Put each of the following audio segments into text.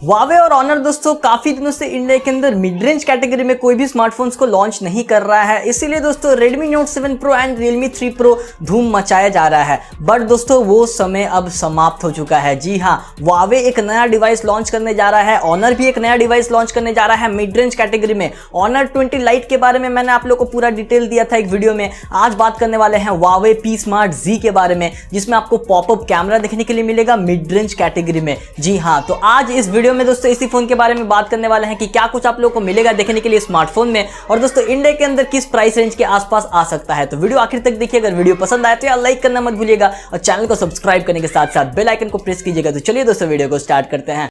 Huawei और Honor दोस्तों काफी दिनों से इंडिया के अंदर मिड रेंज कैटेगरी में कोई भी स्मार्टफोन्स को लॉन्च नहीं कर रहा है, इसीलिए दोस्तों Redmi Note 7 Pro and Realme 3 Pro धूम मचाया जा रहा है। बट दोस्तों वो समय अब समाप्त हो चुका है। जी हाँ, Huawei एक नया डिवाइस लॉन्च करने जा रहा है, Honor भी एक नया डिवाइस लॉन्च करने जा रहा है मिड रेंज कैटेगरी में। Honor 20 Lite के बारे में मैंने आप लोगों को पूरा डिटेल दिया था एक वीडियो में। आज बात करने वाले हैं Huawei P Smart Z के बारे में, जिसमें आपको पॉपअप कैमरा देखने के लिए मिलेगा मिड रेंज कैटेगरी में। जी हाँ, तो आज इस वीडियो में दोस्तों इसी फोन के बारे में बात करने वाले हैं कि क्या कुछ आप लोगों को मिलेगा देखने के लिए स्मार्टफोन में, और दोस्तों इंडिया के अंदर किस प्राइस रेंज के आसपास आ सकता है। तो वीडियो आखिर तक देखिए। अगर वीडियो पसंद आए तो यार लाइक करना मत भूलिएगा और चैनल को सब्सक्राइब करने के साथ साथ बेल आइकन को प्रेस कीजिएगा। तो चलिए दोस्तों वीडियो को स्टार्ट करते हैं।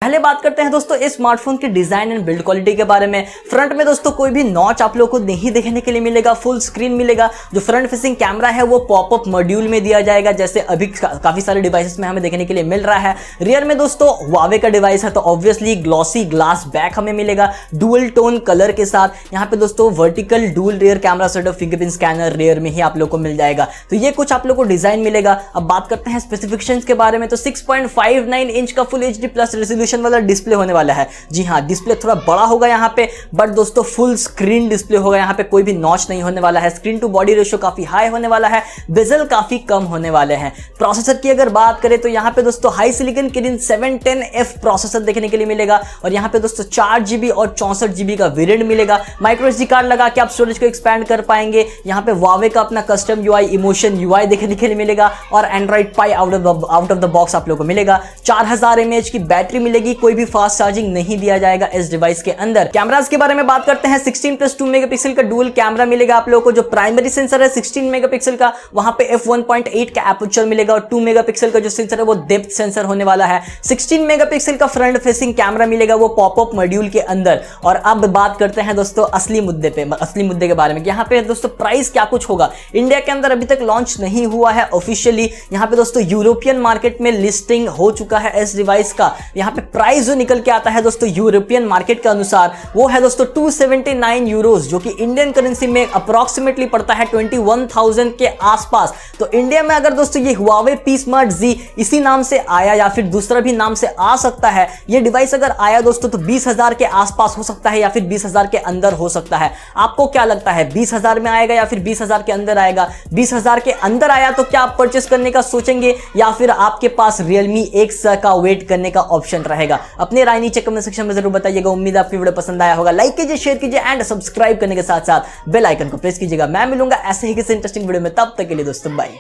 पहले बात करते हैं दोस्तों इस स्मार्टफोन के डिजाइन एंड बिल्ड क्वालिटी के बारे में। फ्रंट में दोस्तों कोई भी नॉच आप लोगों को नहीं देखने के लिए मिलेगा, फुल स्क्रीन मिलेगा। जो फ्रंट फेसिंग कैमरा है वो पॉपअप मॉड्यूल में दिया जाएगा, जैसे अभी काफी सारे डिवाइसेस में हमें देखने के लिए मिल रहा है। रियर में दोस्तों Huawei का डिवाइस है तो ऑब्वियसली ग्लॉसी ग्लास बैक हमें मिलेगा डुअल टोन कलर के साथ। यहाँ पे दोस्तों vertical dual rear camera setup, fingerprint scanner rear में ही आप लोग को मिल जाएगा। तो ये कुछ आप लोग को डिजाइन मिलेगा। अब बात करते हैं स्पेसिफिकेशंस के बारे में। तो 6.59 इंच का फुल HD प्लस रेजोल्यूशन वाला डिस्प्ले होने वाला है। जी हाँ, डिस्प्ले थोड़ा बड़ा होगा यहाँ पे, बट दोस्तों फुल स्क्रीन डिस्प्ले होगा। यहाँ पे कोई भी नॉच नहीं होने वाला है। स्क्रीन टू बॉडी रेशियो काफी हाई होने वाला है, बेजल काफी कम होने वाले हैं। प्रोसेसर की अगर बात करें तो यहाँ पे दोस्तों high silicon Kiren 710F processor देखने के लिए मिलेगा, और यहाँ पे दोस्तों 4GB और 64GB का वेरिएंट मिलेगा। माइक्रो SD कार्ड लगा के आप स्टोरेज को एक्सपैंड कर पाएंगे। यहाँ पे Huawei का अपना कस्टम UI इमोशन UI देखने के लिए मिलेगा, और Android Pie out of the box आप लोगों को मिलेगा। 4000 mAh की बैटरी मिलेगी। कोई भी फास्ट चार्जिंग नहीं दिया जाएगा इस डिवाइस के अंदर। कैमरास के बारे में बात करते हैं। 16+2 मेगापिक्सल का डुअल कैमरा मिलेगा आप लोगों को। जो प्राइमरी सेंसर है 16 मेगापिक्सल का, वहां पे f1.8 का एपर्चर मिलेगा, और 2 मेगापिक्सल का जो सेंसर है वो डेप्थ सेंसर होने वाला है। 16 मेगापिक्सल का फ्रंट फेसिंग कैमरा मिलेगा वो पॉपअप मॉड्यूल के अंदर। और अब बात करते हैं दोस्तों असली मुद्दे के बारे में। यहाँ पे दोस्तों प्राइस क्या कुछ होगा। इंडिया के अंदर अभी तक लॉन्च नहीं हुआ है ऑफिशियली। यहाँ पे दोस्तों यूरोपियन मार्केट में लिस्टिंग हो चुका है इस डिवाइस का। यहाँ पे प्राइस जो निकल के आता है दोस्तों यूरोपियन मार्केट के अनुसार वो है दोस्तों 279 यूरोस, जो कि इंडियन करेंसी में अप्रोक्सीमेटली पड़ता है 21,000 के आसपास। तो इंडिया में अगर दोस्तों ये Huawei P Smart Z इसी नाम से आया या फिर दूसरा भी नाम से आ सकता है, ये डिवाइस अगर आया दोस्तों तो 20,000 के आसपास हो सकता है या फिर 20,000 के अंदर हो सकता है। आपको क्या लगता है 20,000 में आएगा या फिर 20,000 के अंदर आएगा? 20,000 के अंदर आया तो क्या आप परचेस करने का सोचेंगे, या फिर आपके पास Realme X का वेट करने का ऑप्शन रहेगा? अपनी राय नीचे कमेंट सेक्शन में जरूर बताइएगा। उम्मीद है आपकी वीडियो पसंद आया होगा। लाइक कीजिए, शेयर कीजिए एंड सब्सक्राइब करने के साथ साथ बेल आइकन को प्रेस कीजिएगा। मैं मिलूंगा ऐसे ही किसी इंटरेस्टिंग वीडियो में, तब तक के लिए दोस्तों बाय।